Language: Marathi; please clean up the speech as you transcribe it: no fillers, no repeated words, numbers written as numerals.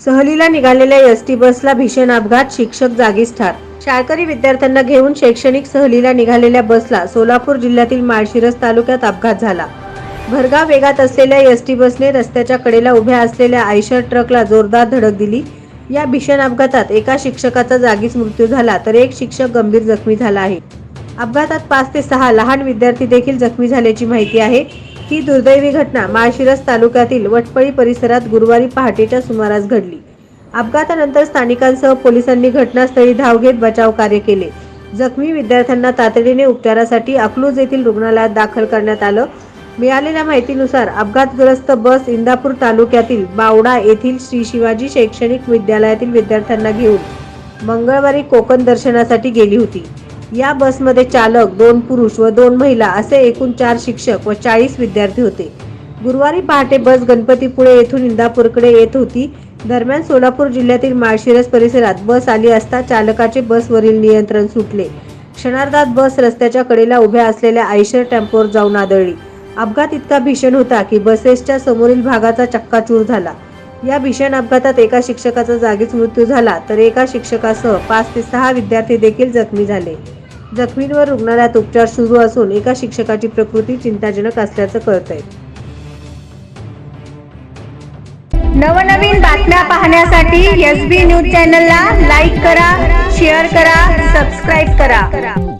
सहलीला निघालेल्या एसटी बसला भीषण अपघात, शिक्षक जागीच ठार। शाळकरी विद्यार्थ्यांना घेऊन शैक्षणिक सहलीला निघालेल्या बसला सोलापूर जिल्ह्यातील माळशिरस तालुक्यात अपघात झाला। भरधाव वेगात असलेल्या एसटी बसने रस्त्याच्या कडेला उभ्या असलेल्या आयशर ट्रकला जोरदार धडक दिली। या भीषण अपघातात एका शिक्षकाचा जागीच मृत्यू झाला तर एक शिक्षक गंभीर जखमी झाला आहे। अपघातात 5 ते 6 लहान विद्यार्थी देखील जखमी झाल्याची माहिती आहे। ही दुर्दैवी घटना माळशिरस तालुक्यातील वटपळी परिसरात गुरुवारी पहाटेच्या सुमारास घडली। अपघातानंतर स्थानिकांसह पोलिसांनी घटनास्थळी धाव घेत बचाव कार्य केले। जखमी विद्यार्थ्यांना तातडीने उपचारासाठी अकलूज येथील रुग्णालयात दाखल करण्यात आलं। मिळालेल्या माहितीनुसार अपघातग्रस्त बस इंदापूर तालुक्यातील बावडा येथील श्री शिवाजी शैक्षणिक विद्यालयातील विद्यार्थ्यांना घेऊन मंगळवारी कोकण दर्शनासाठी गेली होती। या बसमध्ये चालक, 2 पुरुष व 2 महिला असे एकूण 4 शिक्षक व 40 विद्यार्थी होते। गुरुवारी पहाटे बस गणपतीपुळे येथून इंदापूरकडे येत होती। दरम्यान सोलापूर जिल्ह्यातील माळशिरस परिसरात बस आली असता चालकाचे बसवरील नियंत्रण सुटले। क्षणार्धात बस रस्त्याच्या कडेला उभ्या असलेल्या आयशर टेम्पोवर जाऊन आदळली। अपघात इतका भीषण होता की बसेसच्या समोरील भागाचा चक्काचूर झाला। या भीषण अपघातात एका शिक्षकाचा जागीच मृत्यू झाला तर एका शिक्षकासह 5 ते 6 विद्यार्थी देखील जखमी झाले। जखमींवर रुग्णालयात उपचार सुरू असून एका शिक्षकाची प्रकृती चिंताजनक असल्याचं कळतंय। नवनवीन बातम्या पाहण्यासाठी SB न्यूज चॅनलला लाईक करा, शेअर करा, सबस्क्राईब करा।